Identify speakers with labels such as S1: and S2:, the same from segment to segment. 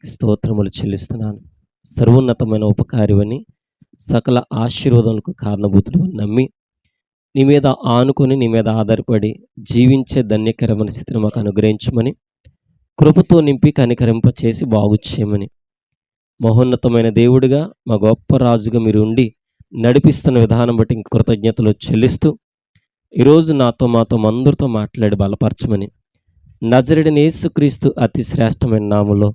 S1: స్తోత్రములు చెల్లిస్తున్నాను. సర్వోన్నతమైన ఉపకారివని, సకల ఆశీర్వాదములకు కారణభూతుడు నమ్మి, నీ మీద ఆనుకొని, నీ మీద ఆధారపడి జీవించే ధన్యకరమైన స్థితిని మాకు అనుగ్రహించమని, కృపతో నింపి కనికరింప చేసి బాగు చేయమని, మహోన్నతమైన దేవుడిగా, మా గొప్ప రాజుగా మీరు ఉండి నడిపిస్తున్న విధానం బట్టి కృతజ్ఞతలు చెల్లిస్తూ, ఈరోజు నాతో మాతో అందరితో మాట్లాడి బలపరచమని నజరుడైన యేసుక్రీస్తు అతి శ్రేష్టమైన నామములో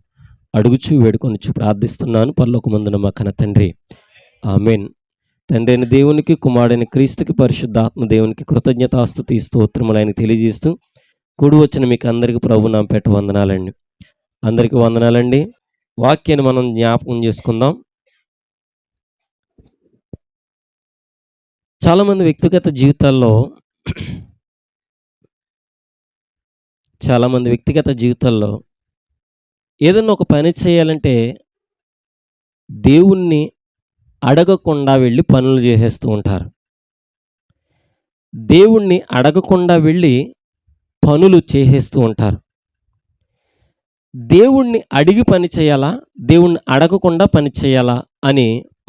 S1: అడుగుచూ వేడుకొనుచు ప్రార్థిస్తున్నాను పరలోకమందున మా కన్న తండ్రి, ఆమేన్. తండ్రి అయిన దేవునికి, కుమారుడైన క్రీస్తుకి, పరిశుద్ధాత్మ దేవునికి కృతజ్ఞతాస్తుతి స్తోత్రములు ఆయన తెలియజేస్తూ, కూడి వచ్చిన మీకు అందరికీ ప్రభు నామ పేట వందనాలండి. అందరికీ వందనాలండి. వాక్యాన్ని మనం జ్ఞాపకం చేసుకుందాం. చాలామంది వ్యక్తిగత జీవితాల్లో ఏదన్నా ఒక పని చేయాలంటే దేవుణ్ణి అడగకుండా వెళ్ళి పనులు చేసేస్తూ ఉంటారు. దేవుణ్ణి అడగకుండా వెళ్ళి పనులు చేసేస్తూ ఉంటారు. దేవుణ్ణి అడిగి పని చేయాలా, దేవుణ్ణి అడగకుండా పని చేయాలా అని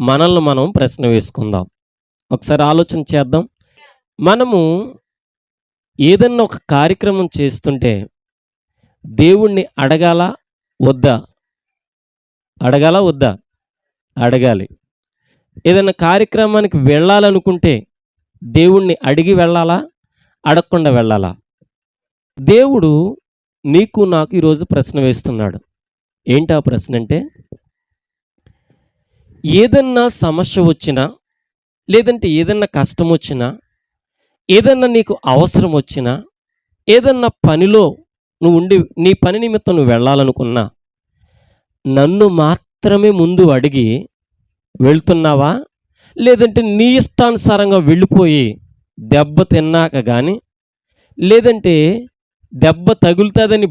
S1: మనల్ని మనం ప్రశ్న వేసుకుందాం. ఒకసారి ఆలోచన చేద్దాం. మనము ఏదన్నా ఒక కార్యక్రమం చేస్తుంటే దేవుణ్ణి అడగాలా వద్దా? అడగాలి. ఏదైనా కార్యక్రమానికి వెళ్ళాలనుకుంటే దేవుణ్ణి అడిగి వెళ్ళాలా, అడగకుండా వెళ్ళాలా? దేవుడు నీకు నాకు ఈరోజు ప్రశ్న వేస్తున్నాడు. ఏంటి ఆ ప్రశ్న అంటే, ఏదన్నా సమస్య వచ్చినా, లేదంటే ఏదన్నా కష్టం వచ్చినా, ఏదన్నా నీకు అవసరం వచ్చినా, ఏదన్నా పనిలో నువ్వు ఉండి నీ పని నిమిత్తం నువ్వు వెళ్ళాలనుకున్నా, నన్ను మాత్రమే ముందు అడిగి వెళ్తున్నావా, లేదంటే నీ ఇష్టానుసారంగా వెళ్ళిపోయి దెబ్బ తిన్నాక కానీ, లేదంటే దెబ్బ తగులుతుందని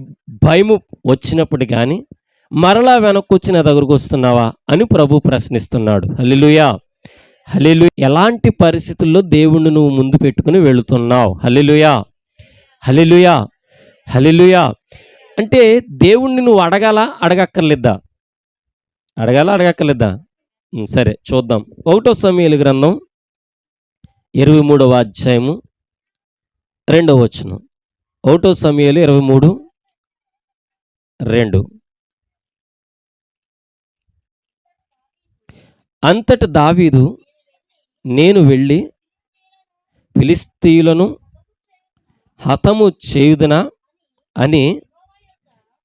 S1: భయము వచ్చినప్పుడు కానీ మరలా వెనక్కి వచ్చి నా దగ్గరకు వస్తున్నావా అని ప్రభు ప్రశ్నిస్తున్నాడు. హల్లెలూయా, హల్లెలూయా. ఎలాంటి పరిస్థితుల్లో దేవుణ్ణి నువ్వు ముందు పెట్టుకుని వెళుతున్నావు? హల్లెలూయా, హల్లెలూయా, హల్లెలూయా. అంటే దేవుణ్ణి నువ్వు అడగక్కర్లేదా? అడగక్కర్లేదా? సరే చూద్దాం. 1 సమూయేలు గ్రంథం 23వ అధ్యాయము 2వ వచనం. 1 సమూయేలు 23:2. అంతట దావీదు, నేను వెళ్ళి ఫిలిష్తీయులను హతము చేయుదునా అని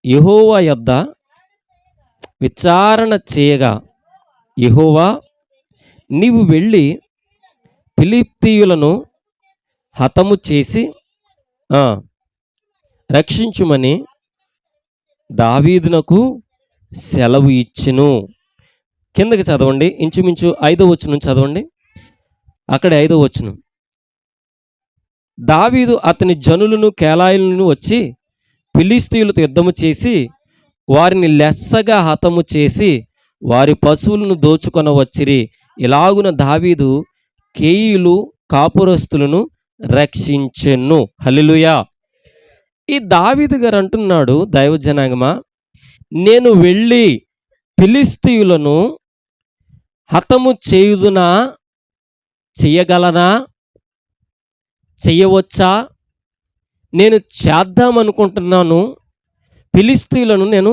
S1: యెహోవా యొద్ద విచారణ చేయగా, యెహోవా, నీవు వెళ్ళి ఫిలిష్తీయులను హతము చేసి రక్షించుమని దావీదునకు సెలవు ఇచ్చెను. కిందకి చదవండి, ఇంచుమించు 5వ వచనం చదవండి. అక్కడ 5వ వచనం. దావీదు అతని జనులను కేలాయులను వచ్చి ఫిలిష్తీయులతో యుద్ధము చేసి వారిని లెస్సగా హతము చేసి వారి పశువులను దోచుకొన వచ్చిరి. ఇలాగున దావీదు కేయులు కాపురస్తులను రక్షించెను. హల్లెలూయా. ఈ దావీదు గారు అంటున్నాడు, దైవజనాంగమా, నేను వెళ్ళి ఫిలిష్తీయులను హతము చేయుదునా, చెయ్యగలనా, చెయ్యవచ్చా? నేను చేద్దామనుకుంటున్నాను, ఫిలిష్తీయులను నేను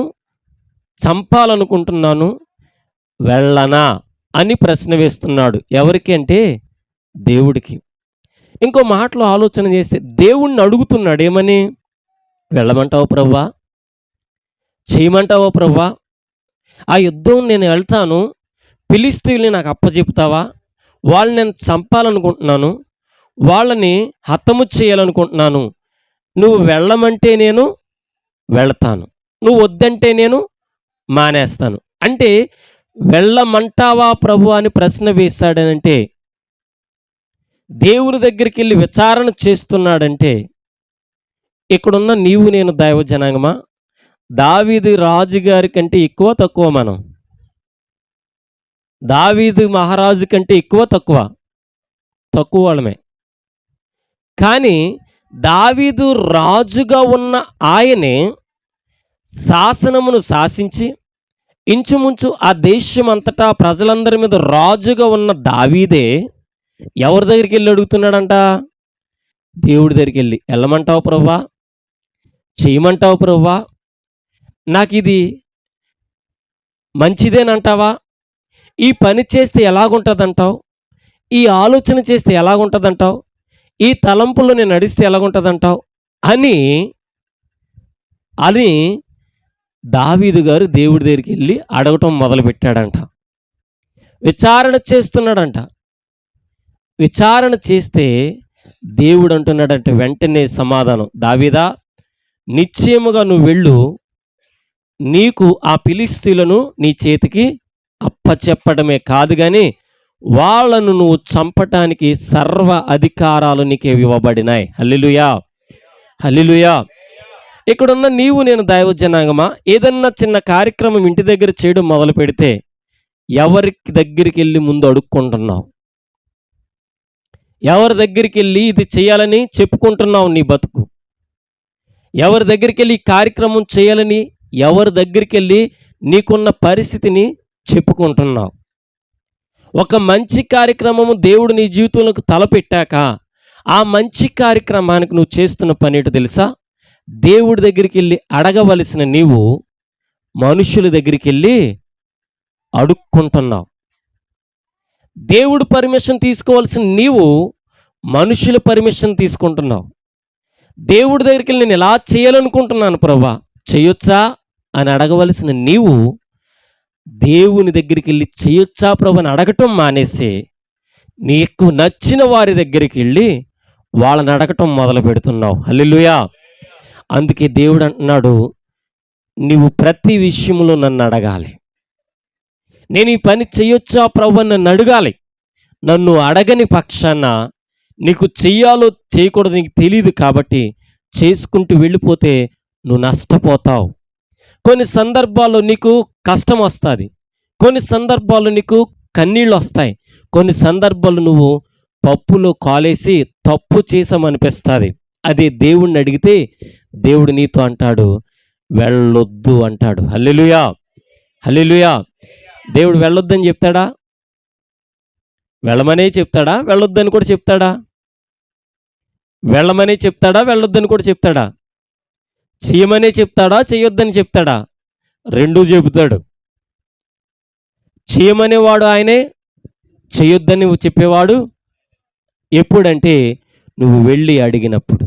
S1: చంపాలనుకుంటున్నాను, వెళ్ళనా అని ప్రశ్న వేస్తున్నాడు. ఎవరికి అంటే దేవుడికి. ఇంకో మాటలో ఆలోచన చేస్తే దేవుణ్ణి అడుగుతున్నాడు, ఏమని? వెళ్ళమంటావా ప్రభువా? చేయమంటావా ప్రభువా? ఆ యుద్ధం నేను వెళ్తాను, ఫిలిష్తీయుల్ని నాకు అప్పచెప్తావా? వాళ్ళని నేను చంపాలనుకుంటున్నాను, వాళ్ళని హతము చేయాలనుకుంటున్నాను. నువ్వు వెళ్ళమంటే నేను వెళతాను, నువ్వు వద్దంటే నేను మానేస్తాను. అంటే వెళ్ళమంటావా ప్రభు అని ప్రశ్న వేశాడనంటే, దేవుని దగ్గరికి వెళ్ళి విచారణ చేస్తున్నాడంటే, ఇక్కడున్న నీవు నేను దైవజనాంగమా, దావీదు రాజుగారి కంటే ఎక్కువ తక్కువ? మనం దావీదు మహారాజు కంటే ఎక్కువ తక్కువ వాళ్ళమే. కానీ దావీదు రాజుగా ఉన్న ఆయనే శాసనమును శాసించి ఇంచుమించు ఆ దేశం అంతటా ప్రజలందరి మీద రాజుగా ఉన్న దావీదే ఎవరి దగ్గరికి వెళ్ళి అడుగుతున్నాడంట? దేవుడి దగ్గరికి వెళ్ళి, వెళ్ళమంటావు ప్రభువా, చేయమంటావు ప్రభువా, నాకు ఇది మంచిదేనంటావా, ఈ పని చేస్తే ఎలాగుంటుందంటావు, ఈ ఆలోచన చేస్తే ఎలాగుంటుందంటావు, ఈ తలంపుల్లో నేను నడిస్తే ఎలాగుంటుందంటావు అని అని దావీదు గారు దేవుడి దగ్గరికి వెళ్ళి అడగటం మొదలుపెట్టాడంట. విచారణ చేస్తున్నాడంట. విచారణ చేస్తే దేవుడు అంటున్నాడంటే వెంటనే సమాధానం, దావీదా, నిశ్చయముగా నువ్వు వెళ్ళు, నీకు ఆ ఫిలిష్తీయులను నీ చేతికి అప్పచెప్పడమే కాదు కానీ వాళ్ళను నువ్వు చంపటానికి సర్వ అధికారాలు నీకే ఇవ్వబడినాయి. హల్లెలూయా, హల్లెలూయా. ఇక్కడున్న నీవు నేను దైవజనాంగమా, ఏదన్నా చిన్న కార్యక్రమం ఇంటి దగ్గర చేయడం మొదలు పెడితే ఎవరి దగ్గరికి వెళ్ళి ముందు అడుక్కుంటున్నావు? ఎవరి దగ్గరికి వెళ్ళి ఇది చేయాలని చెప్పుకుంటున్నావు నీ బతుకు? ఎవరి దగ్గరికి వెళ్ళి ఈ కార్యక్రమం చేయాలని ఎవరి దగ్గరికి వెళ్ళి నీకున్న పరిస్థితిని చెప్పుకుంటున్నావు? ఒక మంచి కార్యక్రమము దేవుడు నీ జీవితంలోకి తలపెట్టాక ఆ మంచి కార్యక్రమానికి నువ్వు చేస్తున్న పని ఏంటో తెలుసా? దేవుడి దగ్గరికి వెళ్ళి అడగవలసిన నీవు మనుషుల దగ్గరికి వెళ్ళి అడుక్కుంటున్నావు. దేవుడు పర్మిషన్ తీసుకోవాల్సిన నీవు మనుషుల పర్మిషన్ తీసుకుంటున్నావు. దేవుడి దగ్గరికి వెళ్ళి నేను ఎలా చేయాలనుకుంటున్నాను ప్రభువా, చేయొచ్చా అని అడగవలసిన నీవు దేవుని దగ్గరికి వెళ్ళి చేయొచ్చా ప్రభు అని అడగటం మానేసి నీకు నచ్చిన వారి దగ్గరికి వెళ్ళి వాళ్ళని అడగటం మొదలు పెడుతున్నావు. హల్లెలూయా. అందుకే దేవుడు అంటున్నాడు, నీవు ప్రతి విషయంలో నన్ను అడగాలి. నేను ఈ పని చేయొచ్చా ప్రభు అని నన్ను అడగాలి. నన్ను అడగని పక్షాన నీకు చెయ్యాలో చేయకూడదు నీకు తెలియదు కాబట్టి చేసుకుంటూ వెళ్ళిపోతే నువ్వు నష్టపోతావు. కొన్ని సందర్భాల్లో నీకు కష్టం వస్తుంది, కొన్ని సందర్భాల్లో నీకు కన్నీళ్ళు వస్తాయి, కొన్ని సందర్భాలు నువ్వు పప్పులో కాలేసి తప్పు చేసామనిపిస్తుంది. అదే దేవుణ్ణి అడిగితే దేవుడు నీతో అంటాడు, వెళ్ళొద్దు అంటాడు. హల్లెలూయా, హల్లెలూయా. దేవుడు వెళ్ళొద్దని చెప్తాడా? వెళ్ళమనే చెప్తాడా? వెళ్ళొద్దని కూడా చెప్తాడా? వెళ్ళమనే చెప్తాడా? వెళ్ళొద్దని కూడా చెప్తాడా? చేయమనే చెప్తాడా? చేయొద్దని చెప్తాడా? రెండూ చెబుతాడు. చేయమనేవాడు ఆయనే, చేయొద్దని చెప్పేవాడు ఎప్పుడంటే నువ్వు వెళ్ళి అడిగినప్పుడు.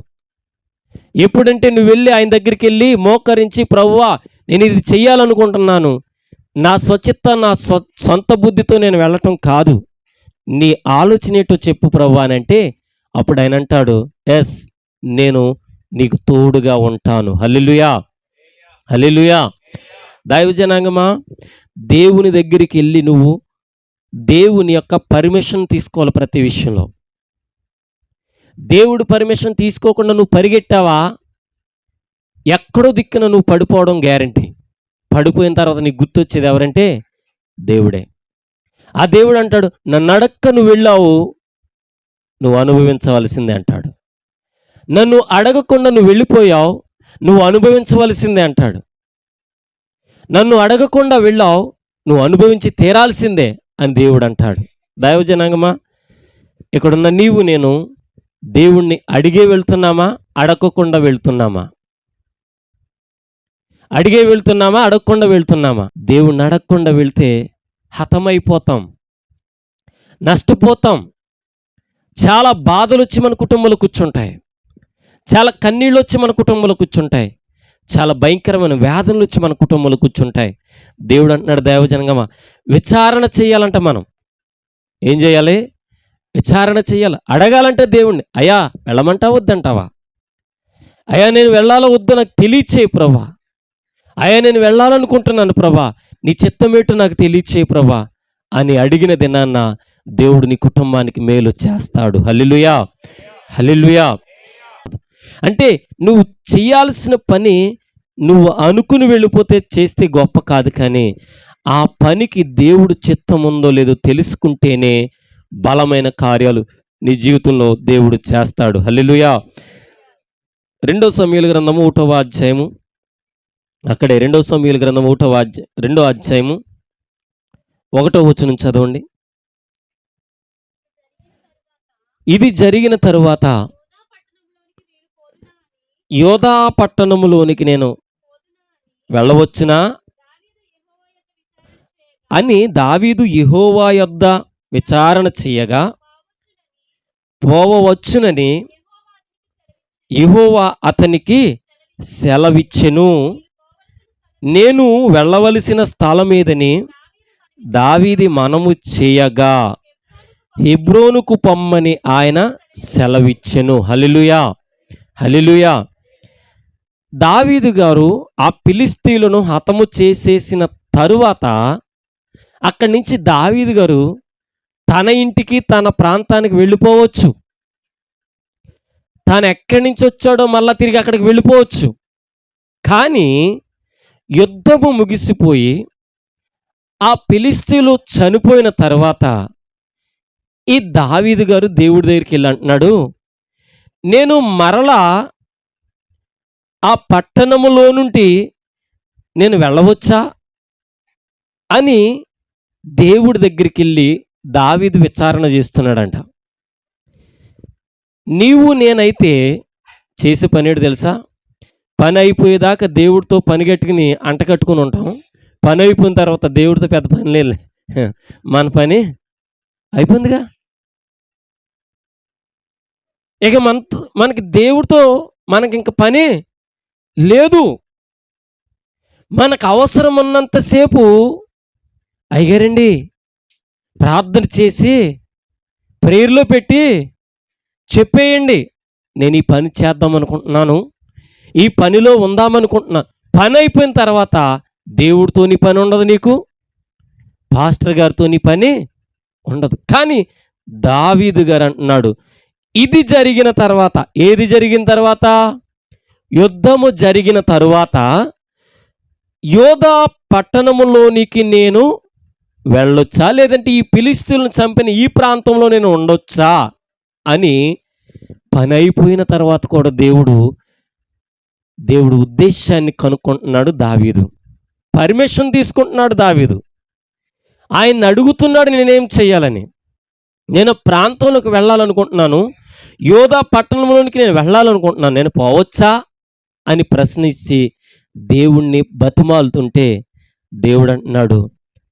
S1: ఎప్పుడంటే నువ్వు వెళ్ళి ఆయన దగ్గరికి వెళ్ళి మోకరించి, ప్రభువా నేను ఇది చెయ్యాలనుకుంటున్నాను, నా స్వచిత్త నా సొంత బుద్ధితో నేను వెళ్ళటం కాదు, నీ ఆలోచన ఏంటో చెప్పు ప్రభువా అని అంటే అప్పుడు ఆయన అంటాడు, ఎస్ నేను నీకు తోడుగా ఉంటాను. హల్లెలూయా, హల్లెలూయా. దైవజనాంగమా, దేవుని దగ్గరికి వెళ్ళి నువ్వు దేవుని యొక్క పర్మిషన్ తీసుకోవాలి ప్రతి విషయంలో. దేవుడు పర్మిషన్ తీసుకోకుండా నువ్వు పరిగెట్టావా, ఎక్కడో దిక్కున నువ్వు పడిపోవడం గ్యారంటీ. పడిపోయిన తర్వాత నీకు గుర్తొచ్చేది ఎవరంటే దేవుడే. ఆ దేవుడు అంటాడు, నన్ను అడక్క నువ్వు వెళ్ళావు, నువ్వు అనుభవించవలసిందే అంటాడు. నన్ను అడగకుండా నువ్వు వెళ్ళిపోయావు, నువ్వు అనుభవించవలసిందే అంటాడు. నన్ను అడగకుండా వెళ్ళావు, నువ్వు అనుభవించి తీరాల్సిందే అని దేవుడు అంటాడు. దైవజనాంగమా, ఇక్కడున్న నీవు నేను దేవుణ్ణి అడిగే వెళ్తున్నామా, అడగకుండా వెళ్తున్నామా? అడిగే వెళ్తున్నామా, అడగకుండా వెళ్తున్నామా? దేవుణ్ణి అడగకుండా వెళ్తే హతమైపోతాం, నష్టపోతాం. చాలా బాధలు వచ్చి మన కుటుంబంలో కూర్చుంటాయి, చాలా కన్నీళ్ళు వచ్చి మన కుటుంబంలో కూర్చుంటాయి, చాలా భయంకరమైన వేదనలు వచ్చి మన కుటుంబంలో కూర్చుంటాయి. దేవుడు అంటున్నాడు, దైవజనంగమా, విచారణ చేయాలంట. మనం ఏం చేయాలి? విచారణ చేయాలి. అడగాలంటే దేవుణ్ణి, అయ్యా వెళ్ళమంటా వద్దంటావా? అయ్యా నేను వెళ్ళాలో వద్దో నాకు తెలియచేయి ప్రభా, అయ్యా నేను వెళ్ళాలనుకుంటున్నాను ప్రభా, నీ చిత్తమేటో నాకు తెలియచేయి ప్రభా అని అడిగిన దినాన్న దేవుడు నీ కుటుంబానికి మేలు చేస్తాడు. హల్లెలూయా, హల్లెలూయా. అంటే నువ్వు చేయాల్సిన పని నువ్వు అనుకుని వెళ్ళిపోతే చేస్తే గొప్ప కాదు, కానీ ఆ పనికి దేవుడు చిత్తం ఉందో లేదో తెలుసుకుంటేనే బలమైన కార్యాలు నీ జీవితంలో దేవుడు చేస్తాడు. హల్లెలూయా. 2 సమూయేలు గ్రంథము 1వ అధ్యాయము అక్కడే 2 సమూయేలు గ్రంథం 2వ అధ్యాయము 1వ వచనం చదవండి. ఇది జరిగిన తరువాత యోధా పట్టణములోనికి నేను వెళ్ళవచ్చునా అని దావీదు యెహోవా యొద్ద విచారణ చేయగా, పోవచ్చునని యెహోవా అతనికి సెలవిచ్చెను. నేను వెళ్ళవలసిన స్థలమేదని దావీదు మనము చేయగా హెబ్రోనుకు పొమ్మని ఆయన సెలవిచ్చెను. హల్లెలూయా, హల్లెలూయా. దావీదు గారు ఆ ఫిలిష్తీయులను హతము చేసేసిన తరువాత అక్కడి నుంచి దావీదు గారు తన ఇంటికి తన ప్రాంతానికి వెళ్ళిపోవచ్చు. తాను ఎక్కడి నుంచి వచ్చాడో మళ్ళా తిరిగి అక్కడికి వెళ్ళిపోవచ్చు. కానీ యుద్ధము ముగిసిపోయి ఆ ఫిలిష్తీయులు చనిపోయిన తర్వాత ఈ దావీదు గారు దేవుడి దగ్గరికి వెళ్ళి అంటున్నాడు, నేను మరలా ఆ పట్టణములో నుండి నేను వెళ్ళవచ్చా అని దేవుడి దగ్గరికి వెళ్ళి దావీదు విచారణ చేస్తున్నాడంట. నీవు నేనైతే చేసే పని ఏంటి తెలుసా? పని అయిపోయేదాకా దేవుడితో పని కట్టుకుని అంటకట్టుకుని ఉంటాం. పని అయిపోయిన తర్వాత దేవుడితో పెద్ద పని లేదు, మన పని అయిపోయిందిగా. ఇక మనకి దేవుడితో మనకి ఇంక పని లేదు. మనకు అవసరం ఉన్నంతసేపు అయ్యారండి ప్రార్థన చేసి ప్రేయర్లో పెట్టి చెప్పేయండి, నేను ఈ పని చేద్దాం అనుకుంటున్నాను, ఈ పనిలో ఉందామనుకుంటున్నాను. పని అయిపోయిన తర్వాత దేవుడితో నీ పని ఉండదు, నీకు పాస్టర్ గారితో నీ పని ఉండదు. కానీ దావీదు గారు అంటున్నాడు, ఇది జరిగిన తర్వాత, ఏది జరిగిన తర్వాత? యుద్ధము జరిగిన తరువాత యోధా పట్టణములోనికి నేను వెళ్ళొచ్చా, లేదంటే ఈ ఫిలిష్తీయులను చంపిన ఈ ప్రాంతంలో నేను ఉండొచ్చా అని పని అయిపోయిన తర్వాత కూడా దేవుడు ఉద్దేశాన్ని కనుక్కుంటున్నాడు దావీదు. పర్మిషన్ తీసుకుంటున్నాడు దావీదు. ఆయన అడుగుతున్నాడు, నేనేం చెయ్యాలని. నేను ప్రాంతంలోకి వెళ్ళాలనుకుంటున్నాను, యోధా పట్టణంలోనికి నేను వెళ్ళాలనుకుంటున్నాను, నేను పోవచ్చా అని ప్రశ్నించి దేవుణ్ణి బతిమాలుతుంటే దేవుడు అంటున్నాడు,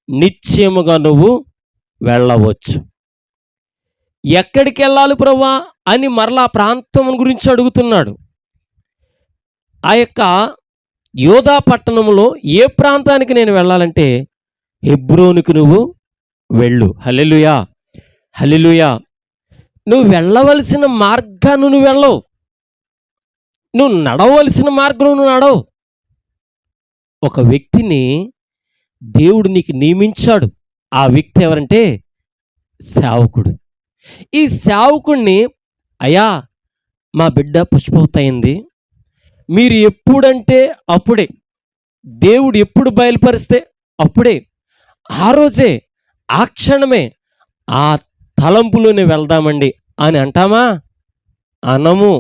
S1: నిశ్చయముగా నువ్వు వెళ్ళవచ్చు. ఎక్కడికి వెళ్ళాలి ప్రభువా అని మరలా ప్రాంతం గురించి అడుగుతున్నాడు. ఆ యొక్క యోధా పట్టణంలో ఏ ప్రాంతానికి నేను వెళ్ళాలంటే హెబ్రోనుకు నువ్వు వెళ్ళు. హల్లెలూయా, హల్లెలూయా. నువ్వు వెళ్ళవలసిన మార్గాన్ని నువ్వు వెళ్ళవు, నువ్వు నడవలసిన మార్గం నువ్వు నడవు. ఒక వ్యక్తిని దేవుడు నీకు నియమించాడు. ఆ వ్యక్తి ఎవరంటే సేవకుడు. ఈ సేవకుడిని, అయ్యా మా బిడ్డ పుష్పవతి అయింది, మీరు ఎప్పుడంటే అప్పుడే, దేవుడు ఎప్పుడు బయలుపరిస్తే అప్పుడే, ఆ రోజే, ఆ క్షణమే, ఆ తలంపులోనే వెళ్దామండి అని అంటామా? అనము.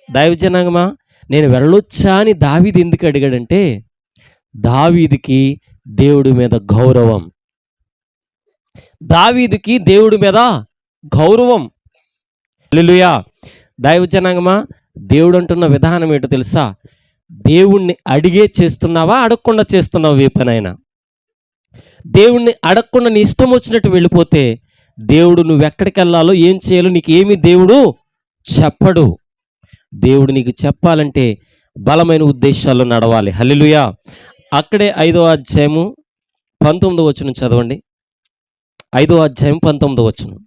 S1: దైవజనాంగమా, నేను వెళ్ళొచ్చా అని దావీదు ఎందుకు అడిగాడంటే దావీదుకి దేవుడి మీద గౌరవం. దావీదుకి దేవుడి మీద గౌరవం. హల్లెలూయా. దైవజనాంగమా, దేవుడు అంటున్న విధానం ఏంటో తెలుసా? దేవుణ్ణి అడిగే చేస్తున్నావా, అడగకుండా చేస్తున్నావా? ఏ పనైనా దేవుణ్ణి అడగకుండా నీ ఇష్టం వచ్చినట్టు వెళ్ళిపోతే దేవుడు నువ్వెక్కడికి వెళ్ళాలో ఏం చేయాలో నీకు ఏమీ దేవుడు చెప్పడు. దేవుడు నీకు చెప్పాలంటే బలమైన ఉద్దేశాల్లో నడవాలి. హల్లెలూయా. అక్కడే 5వ అధ్యాయము 19వ వచనం చదవండి. 5వ అధ్యాయం 19వ వచనం.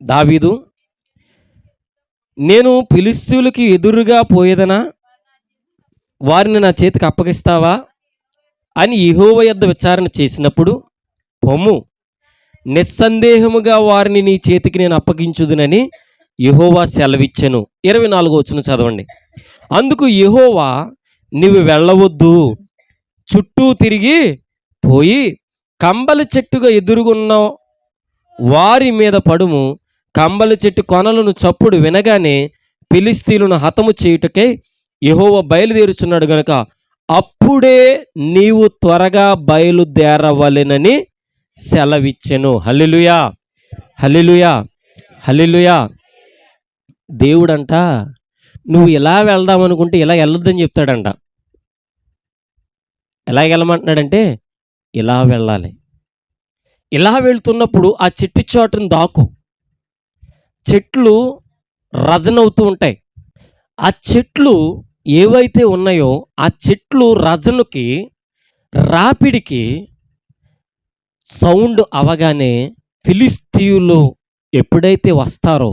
S1: దావీదు, నేను ఫిలిష్తీయులకి ఎదురుగా పోయేదనా, వారిని నా చేతికి అప్పగిస్తావా అని యెహోవా యొద్ద విచారణ చేసినప్పుడు, పొమ్ము, నిస్సందేహముగా వారిని నీ చేతికి నేను అప్పగించుదునని యెహోవా సెలవిచ్చెను. 24వ వచనం చదవండి. అందుకు యెహోవా, నీవు వెళ్ళవద్దు, చుట్టూ తిరిగి పోయి కంబలి చెట్టుగా ఎదురుగున్న వారి మీద పడుము, కంబలి చెట్టు కొనలను చప్పుడు వినగానే ఫిలిష్తీయులను హతము చేయుటకై యెహోవా బయలుదేరుచున్నాడు గనుక అప్పుడే నీవు త్వరగా బయలుదేరవలెనని సెలవిచ్చెను. హల్లెలూయా, హల్లెలూయా, హల్లెలూయా. దేవుడంట నువ్వు ఇలా వెళ్దాం అనుకుంటే ఇలా వెళ్ళొద్దని చెప్తాడంట. ఎలా వెళ్ళమంటున్నాడంటే ఇలా వెళ్ళాలి. ఇలా వెళ్తున్నప్పుడు ఆ చెట్టు చాటును దాకు. చెట్లు రజనవుతూ ఉంటాయి. ఆ చెట్లు ఏవైతే ఉన్నాయో ఆ చెట్లు రజనుకి రాపిడికి సౌండ్ అవగానే ఫిలిష్తీయులు ఎప్పుడైతే వస్తారో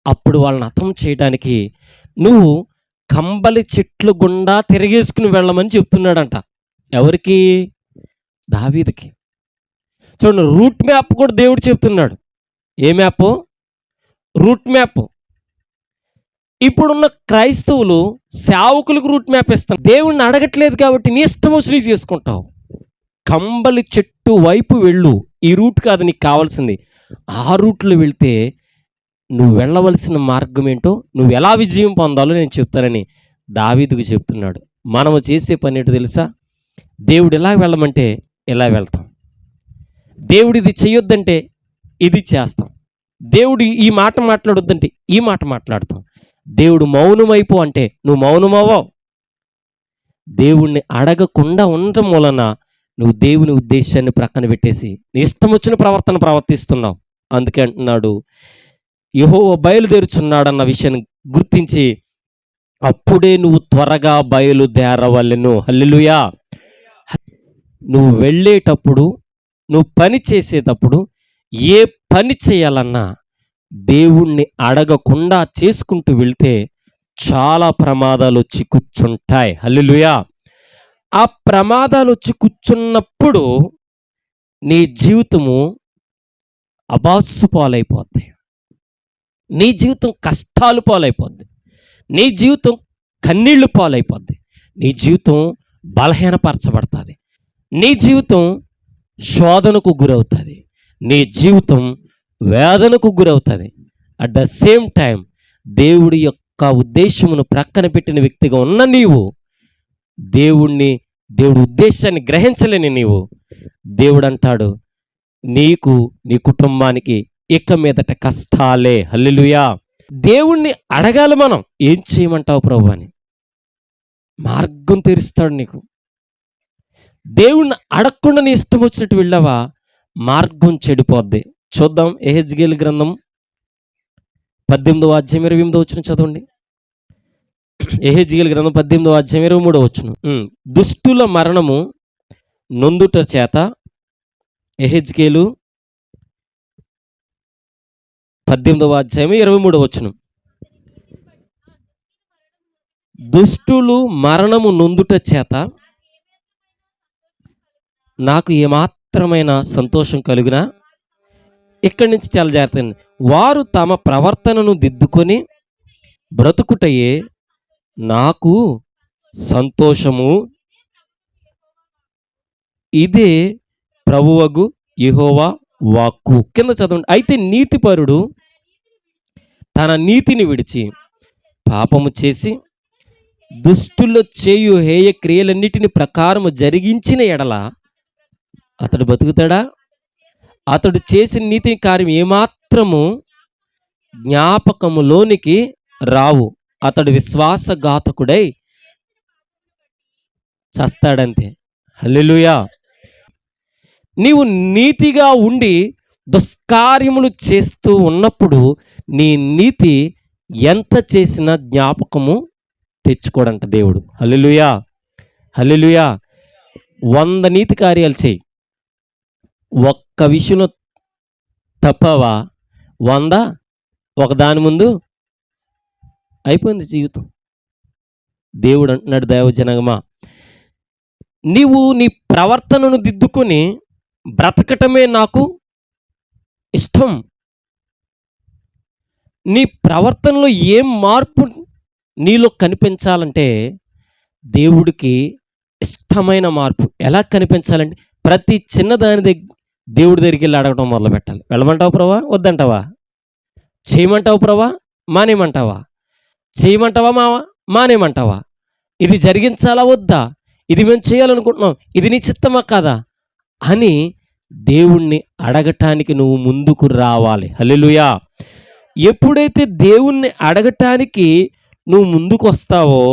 S1: అప్పుడు వాళ్ళని హతం చేయడానికి నువ్వు కంబలి చెట్లు గుండా తిరిగేసుకుని వెళ్ళమని చెప్తున్నాడంట. ఎవరికి? దావీదుకి. చూడండి, రూట్ మ్యాప్ కూడా దేవుడు చెప్తున్నాడు. ఏ మ్యాప్? Route map. ఇప్పుడున్న క్రైస్తవులు సేవకులకు రూట్ మ్యాప్ ఇస్తాను. దేవుణ్ణి అడగట్లేదు కాబట్టి నీ ఇష్టం వచ్చినవి చేసుకుంటావు. కంబలి చెట్టు వైపు వెళ్ళు, ఈ రూట్ కాదు నీకు కావాల్సింది. ఆ రూట్లో వెళ్తే నువ్వు వెళ్ళవలసిన మార్గం ఏంటో, నువ్వు ఎలా విజయం పొందాలో నేను చెప్తానని దావీదుకు చెప్తున్నాడు. మనము చేసే పని ఏంటో తెలుసా? దేవుడు ఎలా వెళ్ళమంటే ఎలా వెళ్తాం. దేవుడు ఇది చేయొద్దంటే ఇది చేస్తాం. దేవుడు ఈ మాట మాట్లాడొద్దంటే ఈ మాట మాట్లాడతాం. దేవుడు మౌనమైపో అంటే నువ్వు మౌనమవ్వవు. దేవుణ్ణి అడగకుండా ఉండటం వలన నువ్వు దేవుని ఉద్దేశాన్ని ప్రక్కన పెట్టేసి నీ ఇష్టం వచ్చిన ప్రవర్తన ప్రవర్తిస్తున్నావు. అందుకే అంటున్నాడు, యెహోవా బయలుదేరుచున్నాడన్న విషయాన్ని గుర్తించి అప్పుడే నువ్వు త్వరగా బయలుదేరవలెను. హల్లెలూయా. నువ్వు వెళ్ళేటప్పుడు, నువ్వు పని చేసేటప్పుడు ఏ పని చేయాలన్నా దేవుణ్ణి అడగకుండా చేసుకుంటూ వెళ్తే చాలా ప్రమాదాలు వచ్చి కూర్చుంటాయి. హల్లెలూయా. ఆ ప్రమాదాలు వచ్చి కూర్చున్నప్పుడు నీ జీవితము అబాస్సు పాలైపోద్ది. నీ జీవితం కష్టాలు పాలైపోద్ది. నీ జీవితం కన్నీళ్లు పాలైపోద్ది. నీ జీవితం బలహీనపరచబడుతుంది. నీ జీవితం శోధనకు గురవుతుంది. నీ జీవితం వేదనకు గురవుతుంది. అట్ ద సేమ్ టైం దేవుడి యొక్క ఉద్దేశమును ప్రక్కన పెట్టిన వ్యక్తిగా ఉన్న నీవు దేవుడి ఉద్దేశాన్ని గ్రహించలేని నీవు, దేవుడు అంటాడు నీకు, నీ కుటుంబానికి ఇక మీదట కష్టాలే. హల్లెలూయా. దేవుణ్ణి అడగాలి మనం. ఏం చేయమంటావు ప్రభు అని. మార్గం తెరుస్తాడు నీకు. దేవుణ్ణి అడగకుండా నీ ఇష్టం వచ్చినట్టు వెళ్ళావా, మార్గం చెడిపోద్ది. చూద్దాం, యెహెజ్కేలు గ్రంథం 18వ అధ్యాయం 28వ వచనం చదవండి. యెహెజ్కేలు గ్రంథం 18వ అధ్యాయం 23వ వచనం. దుష్టుల మరణము నొందుట చేత, యెహెజ్కేలు 18వ అధ్యాయం 23వ వచనం. దుష్టులు మరణము నొందుట చేత నాకు ఏమాత్రమైన సంతోషం కలుగునా. ఇక్కడి నుంచి చాలా జాగ్రత్త. వారు తమ ప్రవర్తనను దిద్దుకొని బ్రతుకుటయే నాకు సంతోషము. ఇదే ప్రభువగు యెహోవా వాక్కు. కింద చదవండి. అయితే నీతిపరుడు తన నీతిని విడిచి పాపము చేసి దుష్టుల చేయు హేయ క్రియలన్నిటిని ప్రకారము జరిగించిన ఎడల అతడు బతుకుతాడా? అతడు చేసిన నీతి కార్యం ఏమాత్రము జ్ఞాపకములోనికి రావు. అతడు విశ్వాసఘాతకుడై చస్తాడంతే. హల్లెలూయా. నీవు నీతిగా ఉండి దుష్కార్యములు చేస్తూ ఉన్నప్పుడు నీ నీతి ఎంత చేసినా జ్ఞాపకము తెచ్చుకోడంట దేవుడు. హల్లెలూయా, హల్లెలూయా. 100 నీతి కార్యాలు చేయి, ఒక్క విషయంలో తప్పవా 100 ఒకదాని ముందు అయిపోయింది జీవితం. దేవుడు అంటున్నాడు, దైవజనమా నీవు నీ ప్రవర్తనను దిద్దుకొని బ్రతకటమే నాకు ఇష్టం. నీ ప్రవర్తనలో ఏం మార్పు నీలో కనిపించాలంటే దేవుడికి ఇష్టమైన మార్పు ఎలా కనిపించాలంటే ప్రతి చిన్నదాని దేవుడి దగ్గరికి వెళ్ళి అడగడం మొదలు పెట్టాలి. వెళ్ళమంటావు ప్రభా, వద్దంటావా? చేయమంటావు ప్రభా, మానేయమంటావా? చేయమంటావా మానేమంటావా? ఇది జరిగించాలా వద్దా? ఇది మేము చేయాలనుకుంటున్నాం. ఇది నీ చిత్తమా కాదా? అని దేవుణ్ణి అడగటానికి నువ్వు ముందుకు రావాలి. హల్లెలూయా! ఎప్పుడైతే దేవుణ్ణి అడగటానికి నువ్వు ముందుకొస్తావో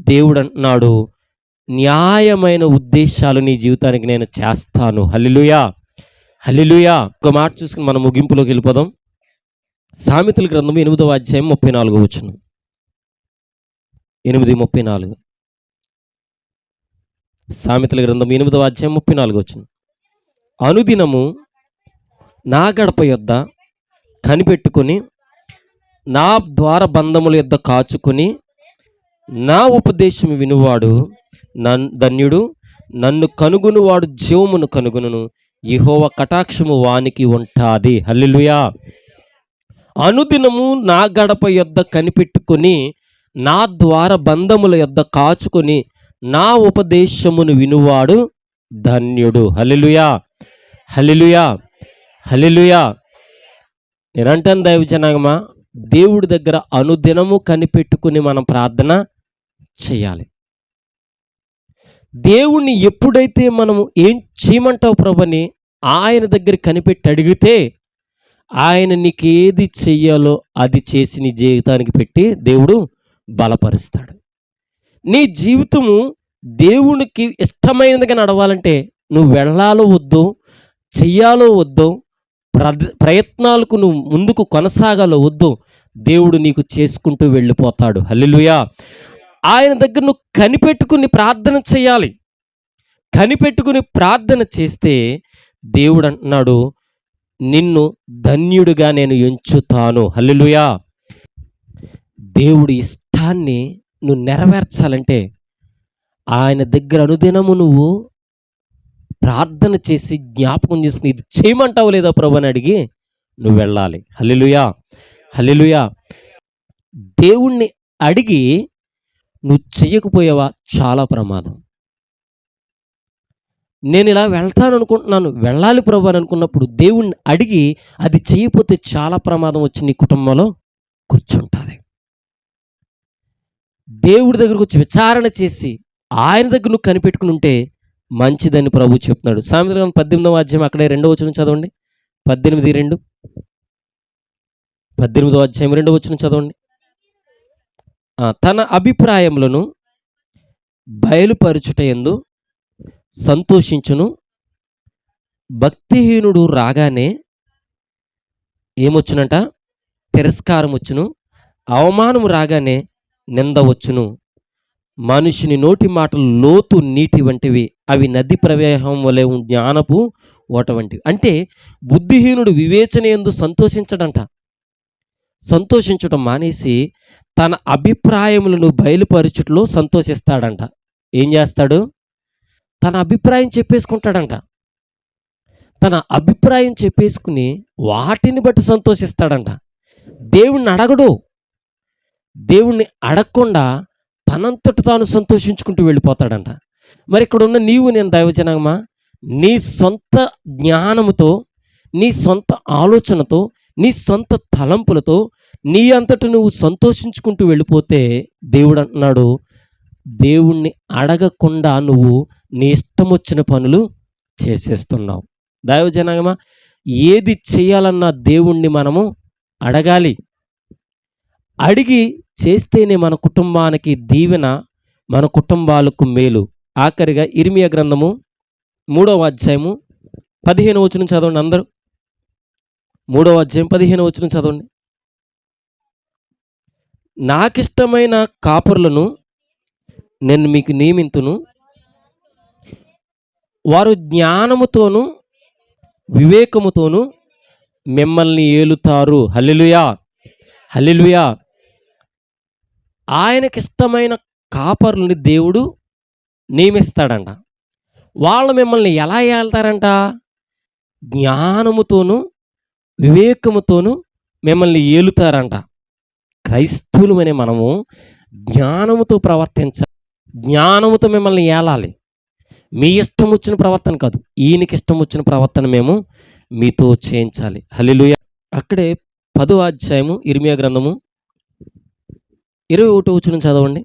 S1: దేవుడంటున్నాడు, న్యాయమైన ఉద్దేశాలు నీ జీవితానికి నేను చేస్తాను. హల్లెలూయా! హల్లెలూయా! ఒక మాట చూసుకుని మనం ముగింపులోకి వెళ్ళిపోదాం. సామెతల గ్రంథం 8వ అధ్యాయం 34వ వచనం. 8:34. సామెతల గ్రంథం 8వ అధ్యాయం 34వ వచనం. అనుదినము నా గడప యొద్ద కనిపెట్టుకొని, నా ద్వార బంధముల యొద్ద కాచుకొని, నా ఉపదేశం వినువాడు ధన్యుడు. నన్ను కనుగొనువాడు జీవమును కనుగొనును. యెహోవా కటాక్షము వానికి ఉంటాది. హల్లెలూయా! అనుదినము నా గడప యొద్ద కనిపెట్టుకొని, నా ద్వార బంధముల యొద్ద కాచుకొని, నా ఉపదేశమును వినువాడు ధన్యుడు. హల్లెలూయా! హల్లెలూయా! హల్లెలూయా! నేనంటాను దైవజనాంగమా, దేవుడి దగ్గర అనుదినము కనిపెట్టుకుని మనం ప్రార్థన చేయాలి. దేవుణ్ణి ఎప్పుడైతే మనము ఏం చేయమంటావు ప్రభుని ఆయన దగ్గర కనిపెట్టి అడిగితే, ఆయన నీకేది చెయ్యాలో అది చేసి నీ జీవితానికి పెట్టి దేవుడు బలపరుస్తాడు. నీ జీవితము దేవునికి ఇష్టమైనదిగా నడవాలంటే నువ్వు వెళ్ళాలో వద్దో, చెయ్యాలో వద్దో, ప్రయత్నాలకు నువ్వు ముందుకు కొనసాగాలో వద్దో, దేవుడు నీకు చేసుకుంటూ వెళ్ళిపోతాడు. హల్లెలూయా! ఆయన దగ్గర నువ్వు కనిపెట్టుకుని ప్రార్థన చేయాలి. కనిపెట్టుకుని ప్రార్థన చేస్తే దేవుడు అంటున్నాడు, నిన్ను ధన్యుడిగా నేను ఎంచుతాను. హల్లెలూయా! దేవుడి ఇష్టాన్ని నువ్వు నెరవేర్చాలంటే ఆయన దగ్గర అనుదినము నువ్వు ప్రార్థన చేసి జ్ఞాపకం చేసుకుని ఇది చేయమంటావు లేదా ప్రభు అని అడిగి నువ్వు వెళ్ళాలి. హల్లెలూయా! హల్లెలూయా! దేవుణ్ణి అడిగి నువ్వు చెయ్యకపోయావా చాలా ప్రమాదం. నేను ఇలా వెళ్తాను అనుకుంటున్నాను, వెళ్ళాలి ప్రభు అని అనుకున్నప్పుడు దేవుణ్ణి అడిగి అది చేయకపోతే చాలా ప్రమాదం వచ్చి నీ కుటుంబంలో కూర్చుంటుంది. దేవుడి దగ్గరకు వచ్చి విచారణ చేసి ఆయన దగ్గర నువ్వు కనిపెట్టుకుని ఉంటే మంచిదని ప్రభు చెప్తున్నాడు. సామెతల గ్రంథం 18వ అధ్యాయం అక్కడే 2వ వచనం చదవండి. 18:2. 18వ అధ్యాయం 2వ వచనం చదవండి. తన అభిప్రాయములను బయలుపరచుటయందు సంతోషించును. భక్తిహీనుడు రాగానే ఏమొచ్చునంట? తిరస్కారం వచ్చును. అవమానము రాగానే నింద వచ్చును. మనుషుని నోటి మాటలు లోతు నీటి వంటివి, అవి నది ప్రవాహం వలె జ్ఞానపు ఓట వంటివి. అంటే బుద్ధిహీనుడు వివేచన యందు సంతోషించడంట. సంతోషించడం మానేసి తన అభిప్రాయములను బయలుపరచుటలో సంతోషిస్తాడంట. ఏం చేస్తాడు? తన అభిప్రాయం చెప్పేసుకుంటాడంట. తన అభిప్రాయం చెప్పేసుకుని వాటిని బట్టి సంతోషిస్తాడంట. దేవుణ్ణి అడగడు. దేవుణ్ణి అడగకుండా తనంతట తాను సంతోషించుకుంటూ వెళ్ళిపోతాడంట. మరి ఇక్కడ ఉన్న నీవు నేను దైవజనమా, నీ సొంత జ్ఞానముతో, నీ సొంత ఆలోచనతో, నీ సొంత తలంపులతో నీ అంతట నువ్వు సంతోషించుకుంటూ వెళ్ళిపోతే దేవుడు అంటున్నాడు, దేవుణ్ణి అడగకుండా నువ్వు నీ ఇష్టం వచ్చిన పనులు చేసేస్తున్నావు. దైవజనమా, ఏది చేయాలన్నా దేవుణ్ణి మనము అడగాలి. అడిగి చేస్తేనే మన కుటుంబానికి దీవెన, మన కుటుంబాలకు మేలు. ఆఖరిగా ఇర్మియా గ్రంథము 3వ అధ్యాయము 15వ వచనం చదవండి అందరూ. 3వ అధ్యాయం 15వ వచనం చదవండి. నాకిష్టమైన కాపురులను నేను మీకు నియమింతును, వారు జ్ఞానముతోను వివేకముతోను మిమ్మల్ని ఏలుతారు. హల్లెలూయా! హల్లెలూయా! ఆయనకిష్టమైన కాపరులని దేవుడు నియమిస్తాడంట. వాళ్ళు మిమ్మల్ని ఎలా ఏళ్తారంట? జ్ఞానముతోను వివేకముతోను మిమ్మల్ని ఏలుతారంట. క్రైస్తవులమనే మనము జ్ఞానముతో ప్రవర్తించాలి. జ్ఞానముతో మిమ్మల్ని ఏలాలి. మీ ఇష్టం వచ్చిన ప్రవర్తన కాదు, ఈయనకి ఇష్టం వచ్చిన ప్రవర్తన మేము మీతో చేయించాలి. హల్లెలూయా! అక్కడే 10వ అధ్యాయము ఇర్మియా గ్రంథము 21వ వచనం చదవండి.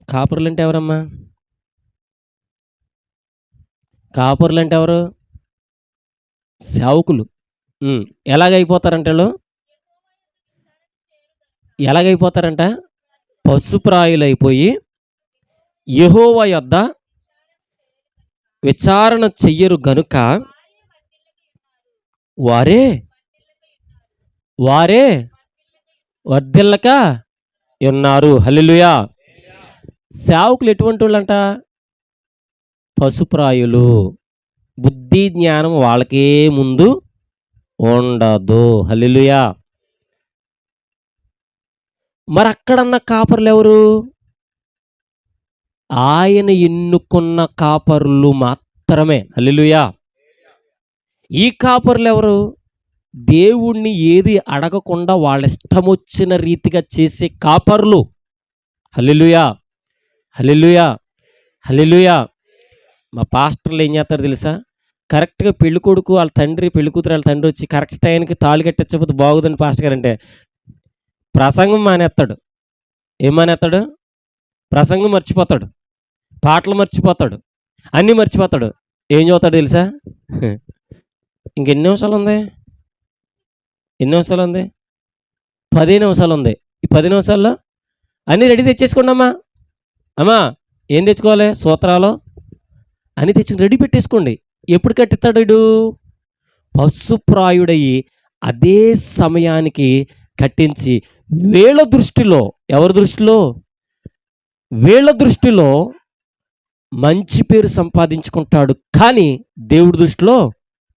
S1: కాపరులు అంటే ఎవరమ్మా? కాపరులు అంటే ఎవరు? సేవకులు. ఎలాగైపోతారంట వీళ్ళు? ఎలాగైపోతారంట? పశుప్రాయులైపోయి యెహోవా యొద్ద విచారణ చెయ్యరు గనుక వారే వారే వర్ధిల్లక ఉన్నారు. హల్లెలూయా. సేవకులు ఎటువంటి వాళ్ళంట? పశుప్రాయులు. బుద్ధి జ్ఞానం వాళ్ళకే ముందు ఉండదు. హల్లెలూయా. మరి అక్కడన్న కాపర్లు ఎవరు? ఆయన ఎన్నుకున్న కాపరులు మాత్రమే. హల్లెలూయా. ఈ కాపరులు ఎవరు? దేవుణ్ణి ఏది అడగకుండా వాళ్ళ ఇష్టమొచ్చిన రీతిగా చేసే కాపరులు. హల్లెలూయా, హల్లెలూయా, హల్లెలూయా. మా పాస్టర్లు ఏం చేస్తారు తెలుసా? కరెక్ట్గా పెళ్లి కొడుకు వాళ్ళ తండ్రి, పెళ్లి కూతురు వాళ్ళ తండ్రి వచ్చి కరెక్ట్ టైంకి తాళి కట్టించకపోతే బాగుందని పాస్టర్ గారు అంటే ప్రసంగం మానేస్తాడు. ఏం మానేస్తాడు? ప్రసంగం మర్చిపోతాడు, పాటలు మర్చిపోతాడు, అన్నీ మర్చిపోతాడు. ఏం చదువుతాడు తెలుసా? ఇంకెన్ని నిమిషాలు ఉంది? ఎన్ని నిమిషాలు ఉంది? 10 నిమిషాలు ఉంది. ఈ 10 నిమిషాల్లో అన్నీ రెడీ తెచ్చేసుకోండి అమ్మా. అమ్మా ఏం తెచ్చుకోవాలి? సూత్రాలు అన్నీ తెచ్చుకుని రెడీ పెట్టేసుకోండి. ఎప్పుడు కట్టిస్తాడు వీడు? పశుప్రాయుడయ్యి అదే సమయానికి కట్టించి వీళ్ళ దృష్టిలో, ఎవరి దృష్టిలో? వీళ్ళ దృష్టిలో మంచి పేరు సంపాదించుకుంటాడు. కానీ దేవుడి దృష్టిలో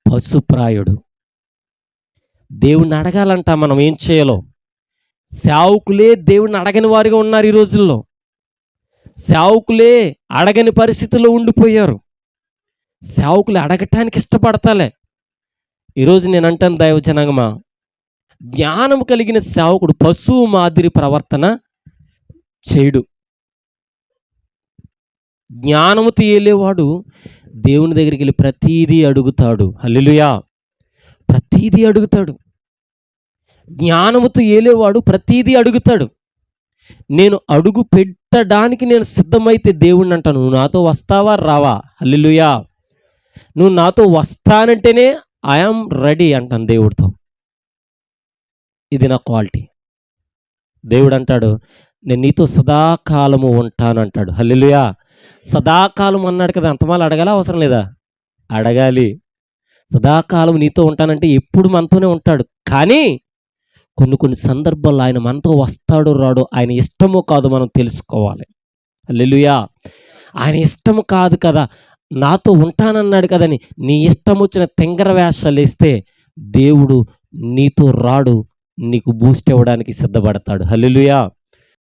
S1: పశుప్రాయుడు. దేవుణ్ణి అడగాలంట మనం ఏం చేయాలో. సేవకులే దేవుణ్ణి అడగని వారిగా ఉన్నారు ఈ రోజుల్లో. సేవకులే అడగని పరిస్థితుల్లో ఉండిపోయారు. సేవకులు అడగటానికి ఇష్టపడతాలే. ఈరోజు నేను అంటాను దైవజనాంగమా, జ్ఞానం కలిగిన సేవకుడు పశువు మాదిరి ప్రవర్తన చేయడు. జ్ఞానముతో ఏలేవాడు దేవుని దగ్గరికి వెళ్ళి ప్రతీదీ అడుగుతాడు. హల్లెలూయా. ప్రతీదీ అడుగుతాడు. జ్ఞానముతో ఏలేవాడు ప్రతీదీ అడుగుతాడు. నేను అడుగు పెట్టడానికి నేను సిద్ధమైతే దేవుణ్ణి అంటాను, నువ్వు నాతో వస్తావా రావా? హల్లెలూయా. నువ్వు నాతో వస్తానంటేనే ఐఆమ్ రెడీ అంటాను దేవుడితో. ఇది నా క్వాలిటీ. దేవుడు అంటాడు, నేను నీతో సదాకాలము ఉంటాను అంటాడు. హల్లెలూయా. సదాకాలం అన్నాడు కదా, అంతమాలు అడగాల అవసరం లేదా? అడగాలి. సదాకాలం నీతో ఉంటానంటే ఎప్పుడు మనతోనే ఉంటాడు. కానీ కొన్ని సందర్భాల్లో ఆయన మనతో వస్తాడో రాడో ఆయన ఇష్టమో కాదు మనం తెలుసుకోవాలి. హల్లెలూయా. ఆయన ఇష్టము కాదు కదా, నాతో ఉంటానన్నాడు కదని నీ ఇష్టం వచ్చిన తెంగర వేషాలు వేస్తే దేవుడు నీతో రాడు, నీకు బూస్ట్ ఇవ్వడానికి సిద్ధపడతాడు. హల్లెలూయా.